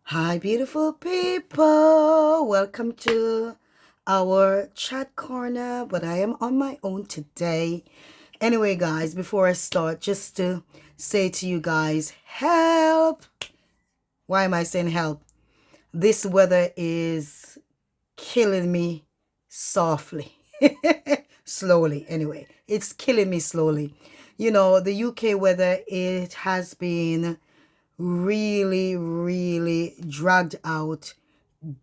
Hi, beautiful people. Welcome to our chat corner, but I am on my own today. Anyway, guys, before I start, just to say to you guys, help. Why am I saying help? This weather is killing me softly. Slowly, anyway. It's killing me slowly. The UK weather, it has been really, really dragged out.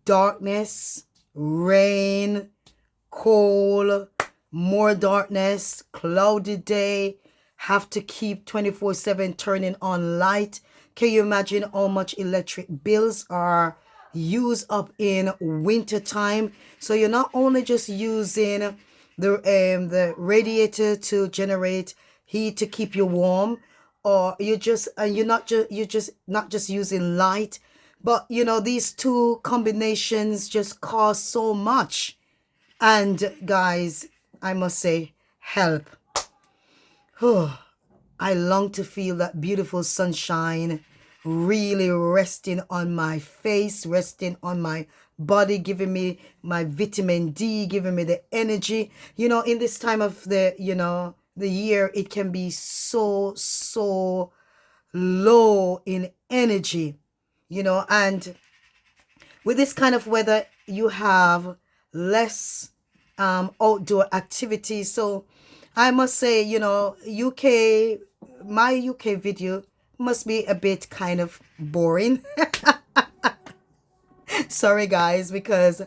Darkness, rain, cold, more darkness, cloudy day, have to keep 24/7 turning on light. Can you imagine how much electric bills are used up in winter time? So you're not only just using the radiator to generate heat to keep you warm, or you're just not just using light, but these two combinations just cause so much. And guys, I must say, help. I long to feel that beautiful sunshine really resting on my face, resting on my body, giving me my vitamin D, giving me the energy. In this time of the year, it can be so low in energy, and with this kind of weather, you have less outdoor activities. So I must say, UK, my UK video must be a bit kind of boring. Sorry, guys, because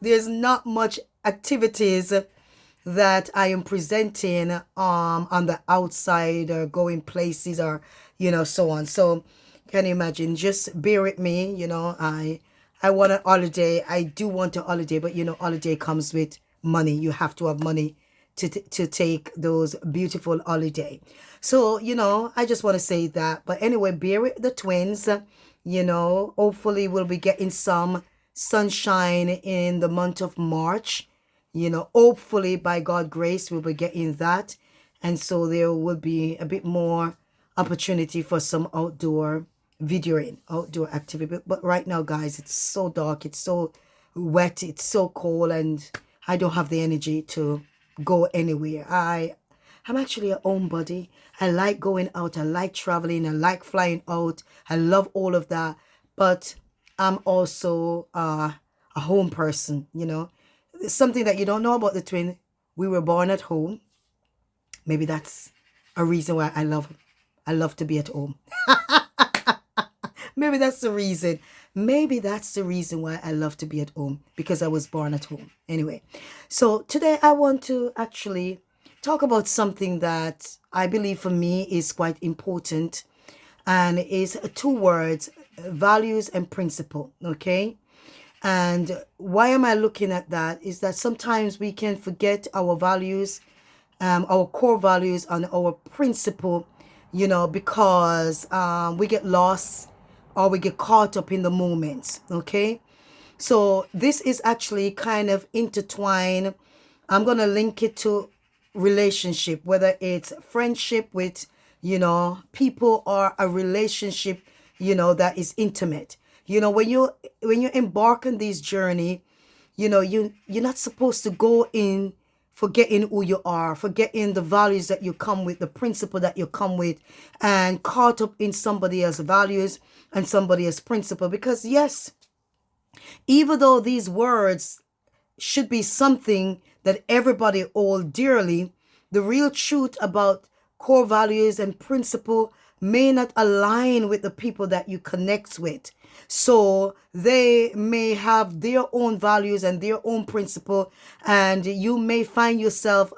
there's not much activities that I am presenting on the outside or going places or so on. So can you imagine? Just bear with me. I want a holiday. I do want a holiday, but holiday comes with money. You have to have money to take those beautiful holiday. So I just want to say that. But anyway, bear with the twins. Hopefully we'll be getting some sunshine in the month of March. Hopefully by God grace we'll be getting that, and so there will be a bit more opportunity for some outdoor videoing, outdoor activity. But right now, guys, it's so dark, it's so wet, it's so cold, and I don't have the energy to go anywhere. I'm actually a homebody. I like going out, I like traveling, I like flying out, I love all of that. But I'm also a home person. Something that you don't know about the twin. We were born at home. Maybe that's a reason why I love to be at home. Maybe that's the reason. Maybe that's the reason why I love to be at home, because I was born at home. Anyway, so today I want to actually talk about something that I believe for me is quite important, and is two words: values and principle. Okay. And why am I looking at that is that sometimes we can forget our values, our core values and our principle, because we get lost or we get caught up in the moments. Okay. So this is actually kind of intertwined. I'm going to link it to relationship, whether it's friendship with, people, or a relationship, that is intimate. When you embark on this journey, you're not supposed to go in forgetting who you are, forgetting the values that you come with, the principle that you come with, and caught up in somebody else's values and somebody else's principle. Because yes, even though these words should be something that everybody hold dearly, the real truth about core values and principle may not align with the people that you connect with. So they may have their own values and their own principle, and you may find yourself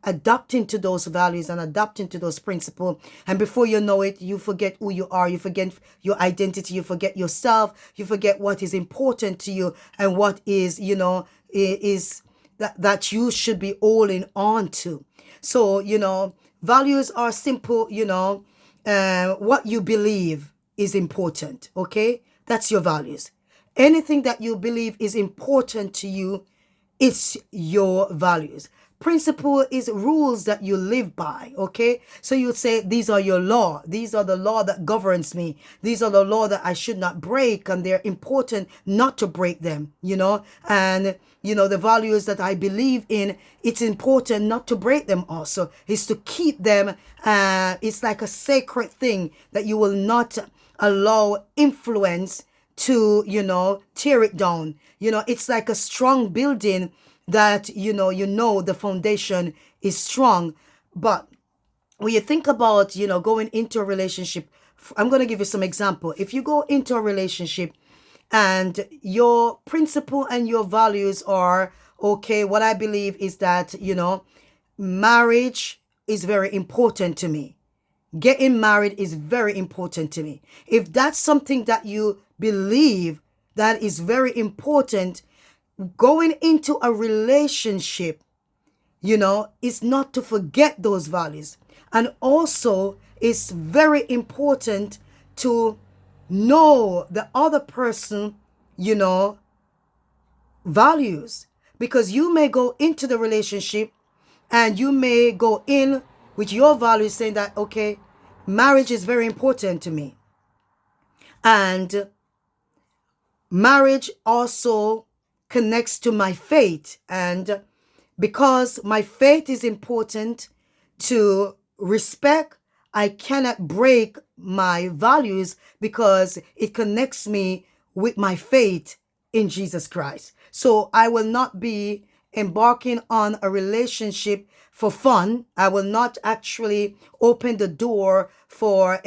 adapting to those values and adapting to those principles. And before you know it, you forget who you are, you forget your identity, you forget yourself, you forget what is important to you and what is, is that you should be holding on to. So, values are simple, what you believe is important, okay? That's your values. Anything that you believe is important to you, it's your values. Principle is rules that you live by, okay? So you would say, these are your law. These are the law that governs me. These are the law that I should not break, and they're important not to break them, And, the values that I believe in, it's important not to break them also. It's to keep them. It's like a sacred thing that you will not allow influence to, tear it down. It's like a strong building that, the foundation is strong. But when you think about, going into a relationship, I'm going to give you some example. If you go into a relationship and your principle and your values are, okay, what I believe is that, marriage is very important to me. Getting married is very important to me. If that's something that you believe that is very important, going into a relationship, is not to forget those values. And also, it's very important to know the other person, values. Because you may go into the relationship and you may go in with your values saying that, okay, marriage is very important to me. And marriage also connects to my faith. And because my faith is important to respect, I cannot break my values because it connects me with my faith in Jesus Christ. So I will not be embarking on a relationship for fun. I will not actually open the door for,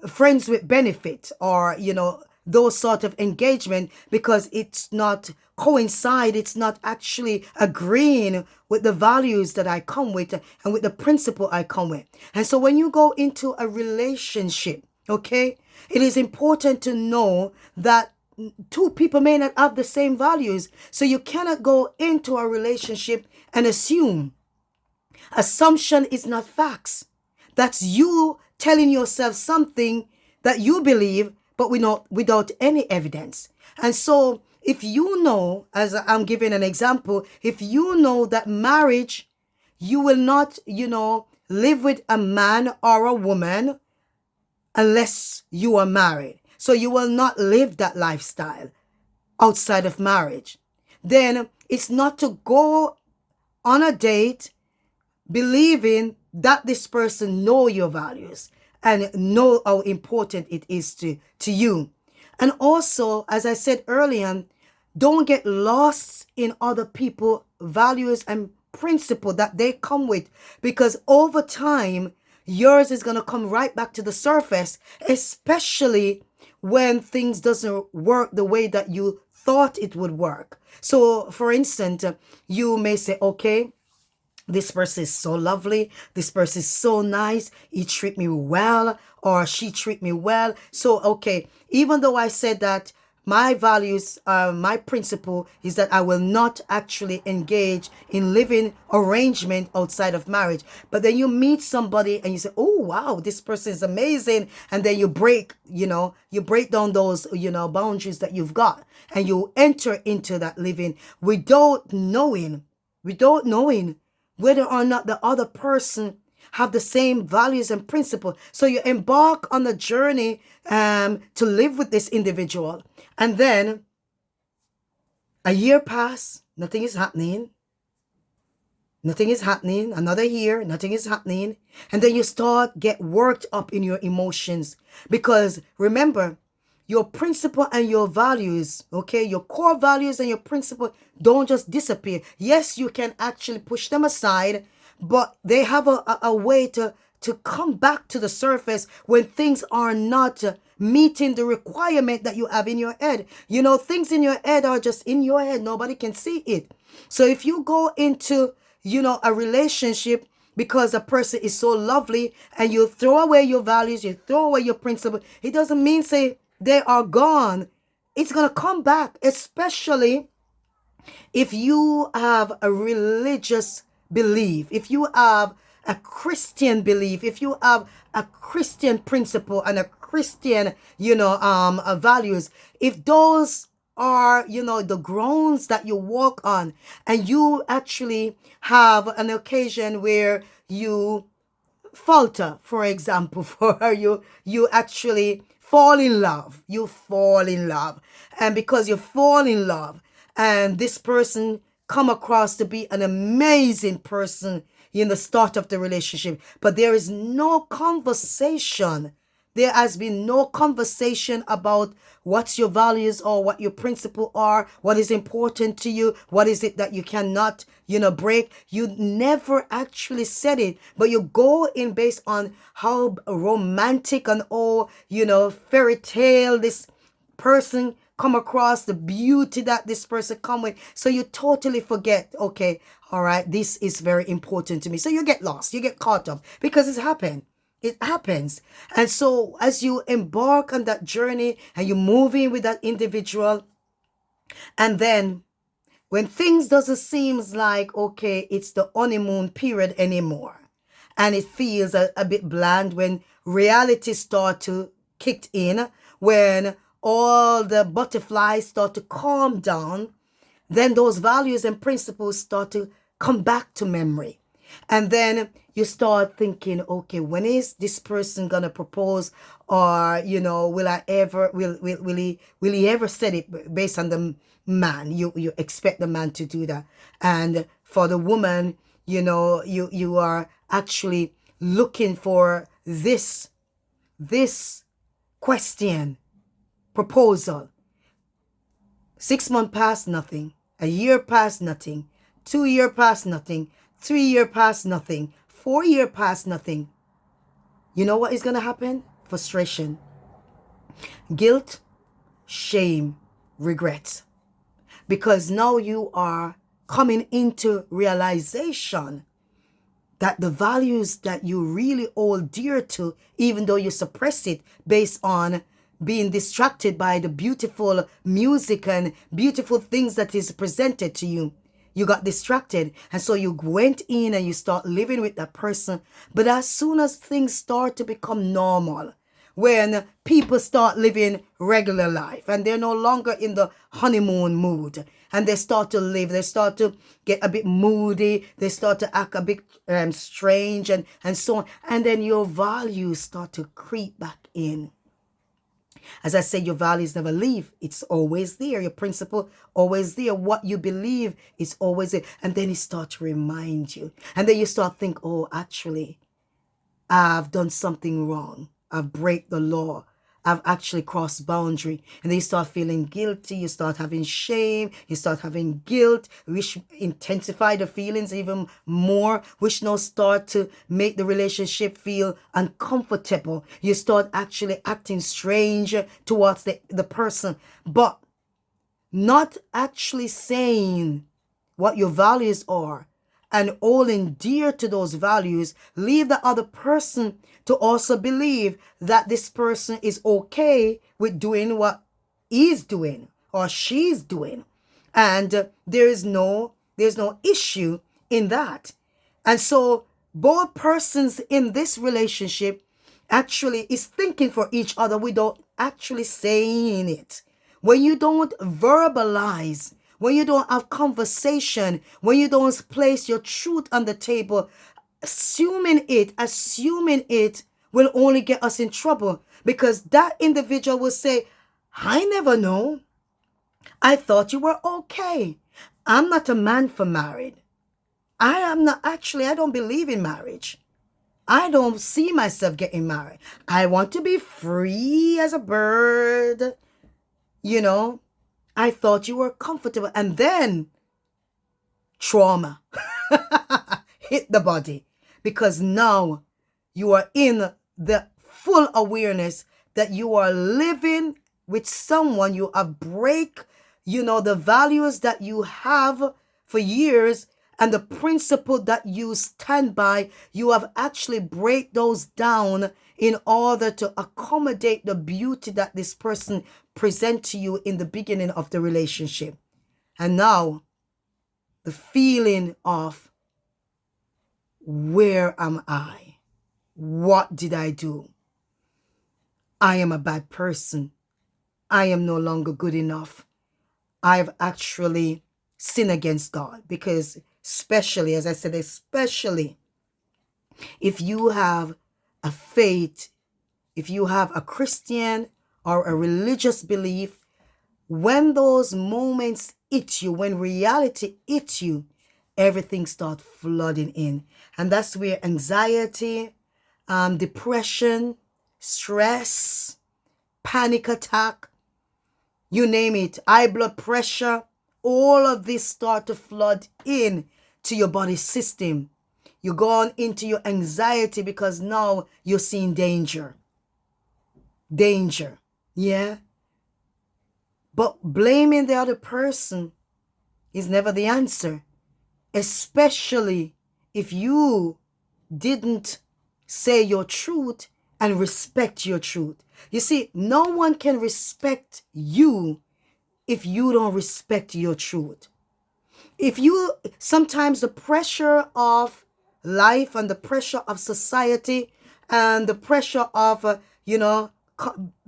friends with benefit or, those sort of engagement, because it's not coincide. It's not actually agreeing with the values that I come with and with the principle I come with. And so when you go into a relationship, okay, it is important to know that two people may not have the same values. So you cannot go into a relationship and assume. Assumption is not facts. That's you telling yourself something that you believe, but without any evidence. And so if you know, as I'm giving an example, if you know that marriage, you will not, live with a man or a woman unless you are married. So you will not live that lifestyle outside of marriage. Then it's not to go on a date believing that this person know your values and know how important it is to you. And also, as I said earlier, don't get lost in other people's values and principle that they come with, because over time, yours is going to come right back to the surface, especially when things doesn't work the way that you thought it would work. So, for instance, you may say, okay, this person is so lovely. This person is so nice. He treat me well, or she treat me well. So, okay, even though I said that my values, my principle is that I will not actually engage in living arrangement outside of marriage. But then you meet somebody and you say, oh, wow, this person is amazing. And then you break down those, boundaries that you've got, and you enter into that living without knowing whether or not the other person have the same values and principle. So you embark on the journey to live with this individual. And then a year pass, nothing is happening. Nothing is happening. Another year, nothing is happening. And then you get worked up in your emotions. Because remember, your principle and your values, okay, your core values and your principle don't just disappear. Yes, you can actually push them aside, but they have a way to come back to the surface when things are not meeting the requirement that you have in your head. Things in your head are just in your head. Nobody can see it. So if you go into, a relationship because a person is so lovely and you throw away your values, you throw away your principle, it doesn't mean say they are gone. It's going to come back, especially if you have a religious belief, if you have a Christian belief, if you have a Christian principle and a Christian, values, if those are, the grounds that you walk on, and you actually have an occasion where you falter, for example, for you actually fall in love. You fall in love. And because you fall in love and this person come across to be an amazing person in the start of the relationship, but there is no conversation, there has been no conversation about what your values are, what your principles are, what is important to you, what is it that you cannot, break. You never actually said it, but you go in based on how romantic and all, fairy tale this person come across, the beauty that this person come with. So you totally forget, okay, all right, this is very important to me. So you get lost, you get caught up because it's happened. It happens. And so as you embark on that journey and you move in with that individual, and then when things doesn't seem like, okay, it's the honeymoon period anymore, and it feels a bit bland, when reality start to kick in, when all the butterflies start to calm down, then those values and principles start to come back to memory. And then you start thinking, okay, when is this person gonna propose? Or, will he ever set it based on the man? You expect the man to do that. And for the woman, you are actually looking for this question, proposal. 6 months past, nothing. A year past, nothing. 2 year past, nothing. 3 year past, nothing. 4 year past, nothing. You know what is going to happen? Frustration, guilt, shame, regret. Because now you are coming into realization that the values that you really hold dear to, even though you suppress it based on being distracted by the beautiful music and beautiful things that is presented to you, you got distracted, and so you went in and you start living with that person. But as soon as things start to become normal, when people start living regular life and they're no longer in the honeymoon mood, and they start to live, they start to get a bit moody, they start to act a bit strange, and so on, and then your values start to creep back in. As I said, your values never leave. It's always there. Your principle always there. What you believe is always there. And then it starts to remind you. And then you start to think, oh, actually, I've done something wrong. I've break the law. I've actually crossed boundary. And then you start feeling guilty. You start having shame. You start having guilt, which intensify the feelings even more, which now start to make the relationship feel uncomfortable. You start actually acting strange towards the person, but not actually saying what your values are and holding dear to those values. Leave the other person to also believe that this person is okay with doing what he's doing or she's doing, and there's no issue in that. And so both persons in this relationship actually is thinking for each other without actually saying it. When you don't verbalize, when you don't have conversation, when you don't place your truth on the table, assuming it will only get us in trouble, because that individual will say, I never know. I thought you were okay. I'm not a man for married. I am not, actually, I don't believe in marriage. I don't see myself getting married. I want to be free as a bird. I thought you were comfortable. And then trauma hit the body, because now you are in the full awareness that you are living with someone. You have break, the values that you have for years and the principle that you stand by. You have actually break those down in order to accommodate the beauty that this person present to you in the beginning of the relationship. And now the feeling of, where am I? What did I do? I am a bad person. I am no longer good enough. I've actually sinned against God. Because especially, as I said, especially if you have a faith, if you have a Christian or a religious belief, when those moments hit you, when reality hits you, everything starts flooding in. And that's where anxiety, depression, stress, panic attack, you name it, high blood pressure, all of this start to flood in to your body system. You go on into your anxiety because now you're seeing danger. Danger. Yeah. But blaming the other person is never the answer, especially if you didn't say your truth and respect your truth. You see, no one can respect you if you don't respect your truth. If you, sometimes the pressure of life and the pressure of society and the pressure of,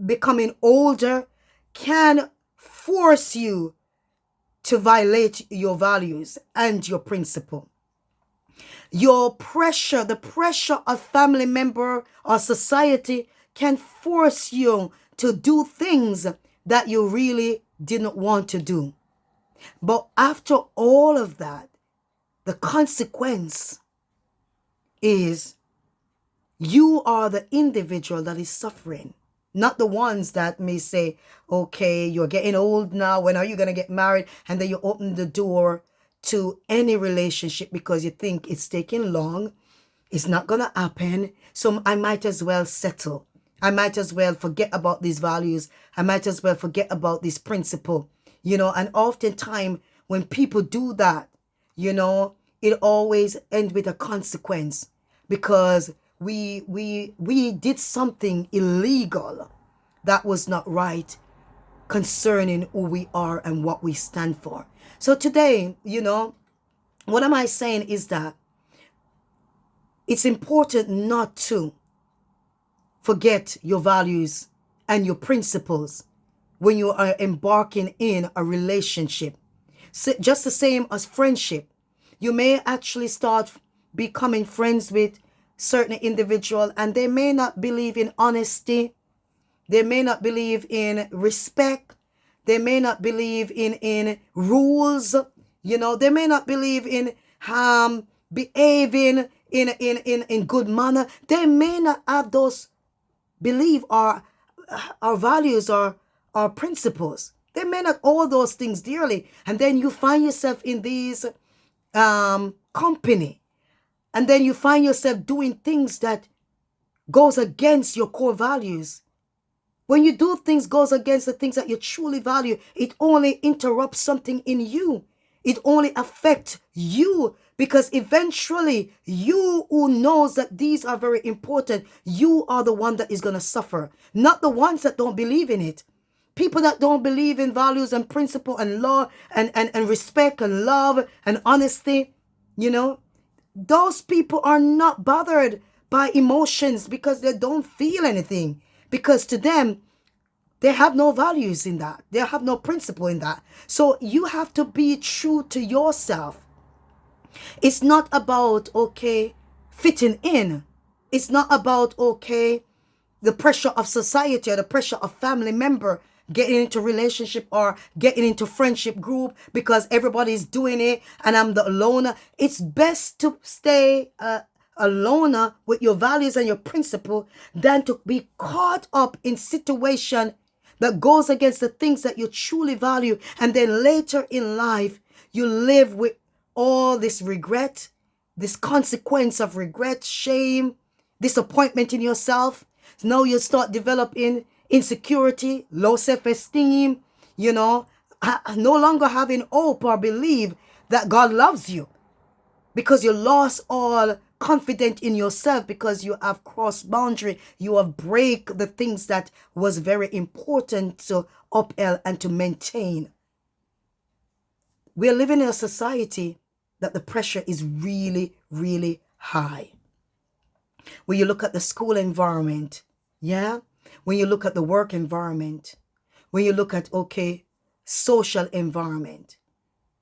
becoming older can force you to violate your values and your principle. Your pressure, the pressure of family member or society can force you to do things that you really didn't want to do. But after all of that, the consequence is you are the individual that is suffering, not the ones that may say, okay, you're getting old now. When are you going to get married? And then you open the door to any relationship because you think it's taking long. It's not going to happen. So I might as well settle. I might as well forget about these values. I might as well forget about this principle, and oftentimes when people do that, it always ends with a consequence because we did something illegal that was not right concerning who we are and what we stand for. So today, what am I saying is that it's important not to forget your values and your principles when you are embarking in a relationship. So just the same as friendship. You may actually start becoming friends with certain individual and they may not believe in honesty. They may not believe in respect. They may not believe in rules. They may not believe in behaving in good manner. They may not have those believe our values or our principles. They may not all those things dearly. And then you find yourself in these company. And then you find yourself doing things that goes against your core values. When you do things goes against the things that you truly value, it only interrupts something in you. It only affects you because eventually you who knows that these are very important, you are the one that is going to suffer, not the ones that don't believe in it. People that don't believe in values and principle and law and respect and love and honesty, those people are not bothered by emotions because they don't feel anything. Because to them, they have no values in that. They have no principle in that. So you have to be true to yourself. It's not about, fitting in. It's not about, the pressure of society or the pressure of family member getting into relationship or getting into friendship group because everybody's doing it and I'm the loner. It's best to stay a loner with your values and your principle than to be caught up in situation that goes against the things that you truly value. And then later in life, you live with all this regret, this consequence of regret, shame, disappointment in yourself. Now you start developing insecurity, low self-esteem, no longer having hope or believe that God loves you because you lost all confidence in yourself because you have crossed boundary. You have break the things that was very important to uphold and to maintain. We're living in a society that the pressure is really, really high. When you look at the school environment, when you look at the work environment, when you look at, social environment,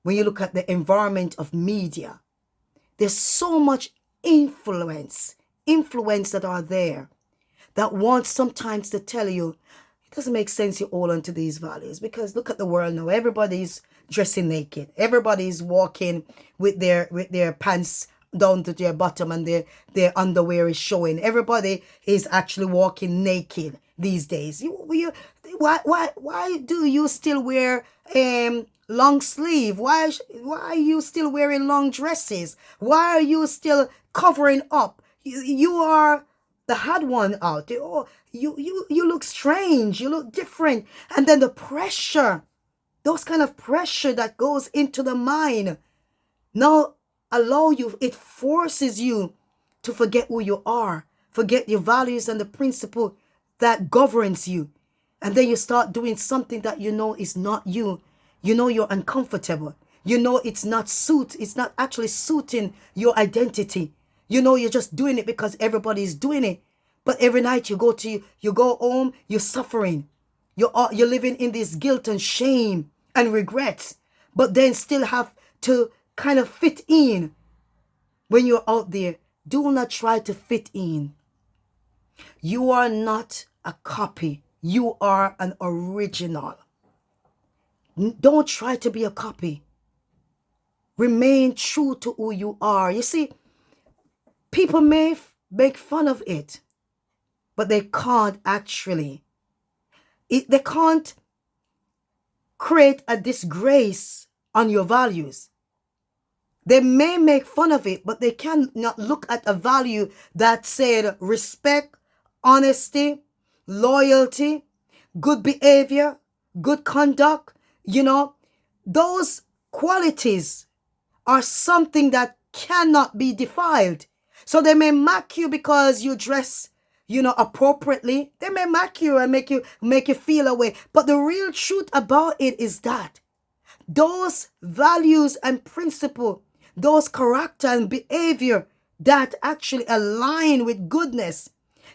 when you look at the environment of media, there's so much influence that are there that wants sometimes to tell you it doesn't make sense you hold on to these values, because look at the world now. Everybody's dressing naked. Everybody's walking with their pants down to their bottom, and their underwear is showing. Everybody is actually walking naked these days. Why do you still wear long sleeve? Why are you still wearing long dresses? Why are you still covering up? You are the hard one out. Oh, you look strange. You look different. And then the pressure, those kind of pressure that goes into the mind, now it forces you to forget who you are, forget your values and the principle that governs you. And then you start doing something that you know is not you. You know you're uncomfortable. You know it's not actually suiting your identity. You know you're just doing it because everybody's doing it. But every night you go home, you're suffering. You're living in this guilt and shame and regret, but then still have to kind of fit in when you're out there. Do not try to fit in. You are not a copy. You are an original. Don't try to be a copy. Remain true to who you are. You see, people may make fun of it, but they can't actually. They can't create a disgrace on your values. They may make fun of it, but they cannot look at a value that said respect, honesty, loyalty, good behavior, good conduct. Those qualities are something that cannot be defiled. So they may mock you because you dress, appropriately. They may mock you and make you feel away. But the real truth about it is that those values and principle, those character and behavior that actually align with goodness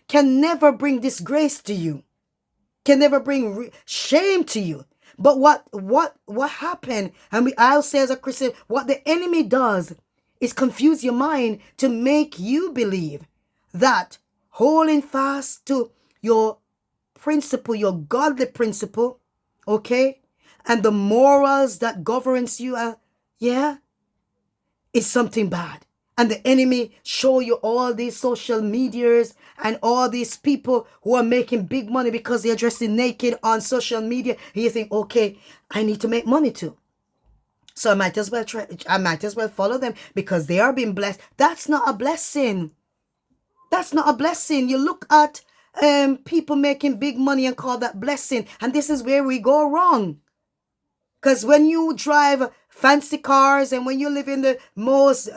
can never bring disgrace to you, can never bring shame to you. But what happened, and I'll say as a Christian, what the enemy does is confuse your mind to make you believe that holding fast to your principle, your godly principle, okay, and the morals that governs you, is something bad. And the enemy show you all these social medias and all these people who are making big money because they're dressing naked on social media. And you think, okay, I need to make money too. So I might as well follow them because they are being blessed. That's not a blessing. That's not a blessing. You look at people making big money and call that blessing. And this is where we go wrong. Because when you drive fancy cars and when you live in the most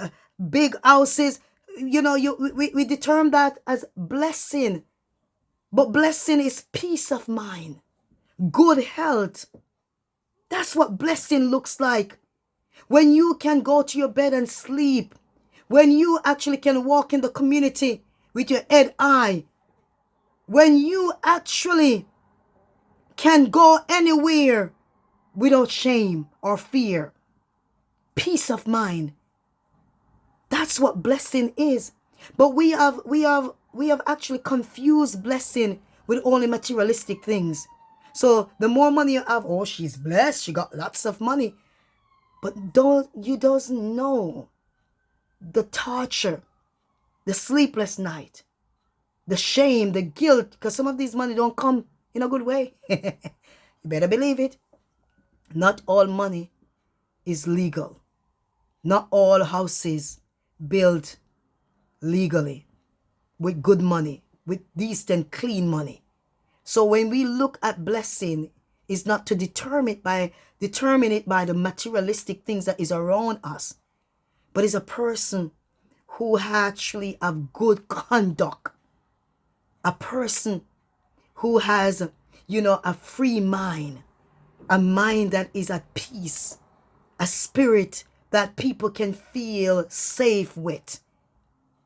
big houses, we determine that as blessing. But blessing is peace of mind, good health. That's what blessing looks like. When you can go to your bed and sleep, when you actually can walk in the community with your head high, when you actually can go anywhere without shame or fear, peace of mind. That's what blessing is. But we have actually confused blessing with only materialistic things. So the more money you have, oh, she's blessed, she got lots of money. But you doesn't know the torture, the sleepless night, the shame, the guilt, because some of these money don't come in a good way. You better believe it. Not all money is legal. Not all houses built legally with good money, with decent, clean money. So when we look at blessing, it's not to determine it by the materialistic things that is around us, but it's a person who actually have good conduct, a person who has, a free mind, a mind that is at peace, a spirit that people can feel safe with.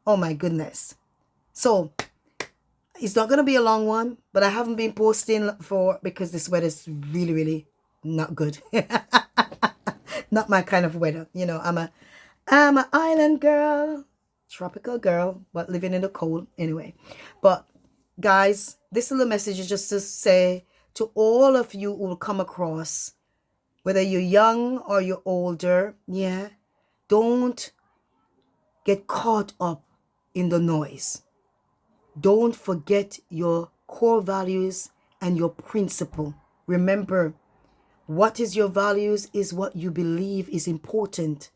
Oh my goodness. So it's not going to be a long one, but I haven't been posting because this weather is really, really not good. Not my kind of weather. You know, I'm an island girl, tropical girl, but living in the cold anyway. But guys, this little message is just to say to all of you who will come across, whether you're young or you're older, yeah, don't get caught up in the noise. Don't forget your core values and your principle. Remember, what is your values is what you believe is important.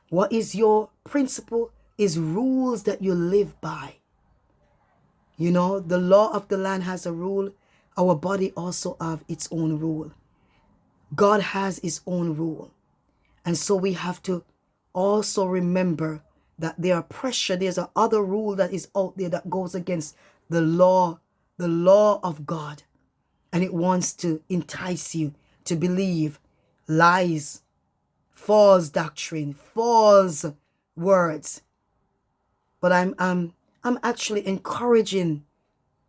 What is your principle is rules that you live by. You know, the law of the land has a rule. Our body also have its own rule. God has his own rule. And so we have to also remember that there are pressure. There's a other rule that is out there that goes against the law of God. And it wants to entice you to believe lies, false doctrine, false words. But I'm actually encouraging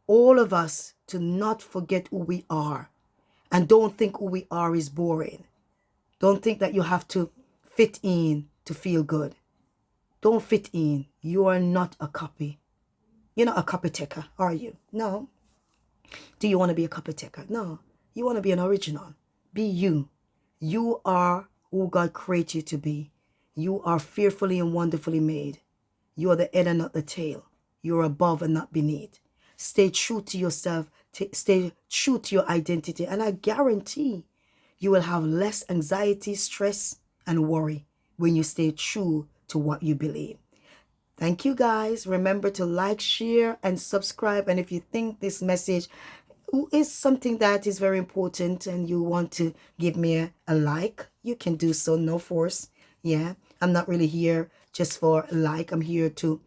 all of us to not forget who we are. And don't think who we are is boring. Don't think that you have to fit in to feel good. Don't fit in. You are not a copy. You're not a copy taker, are you? No. Do you want to be a copy taker? No. You want to be an original. Be you. You are who God created you to be. You are fearfully and wonderfully made. You are the head and not the tail. You are above and not beneath. Stay true to yourself. Stay true to your identity. And I guarantee you will have less anxiety, stress, and worry when you stay true to what you believe. Thank you guys. Remember to like, share, and subscribe. And if you think this message is something that is very important and you want to give me a like, you can do so. No force. Yeah. I'm not really here just for a like. I'm here to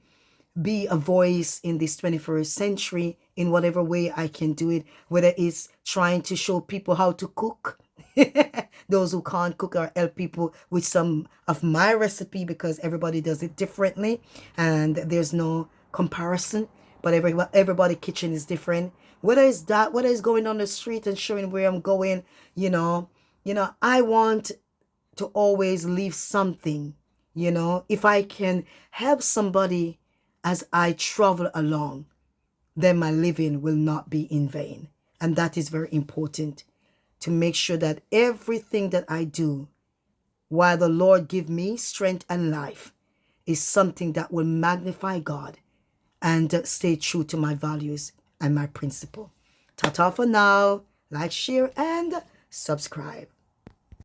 be a voice in this 21st century in whatever way I can do it, whether it's trying to show people how to cook, those who can't cook, or help people with some of my recipe, because everybody does it differently and there's no comparison, but everybody kitchen is different. Whether it's that, whether it's going on the street and showing where I'm going, I want to always leave something, if I can help somebody as I travel along, then my living will not be in vain. And that is very important, to make sure that everything that I do, while the Lord give me strength and life, is something that will magnify God and stay true to my values and my principle. Ta-ta for now. Like, share, and subscribe.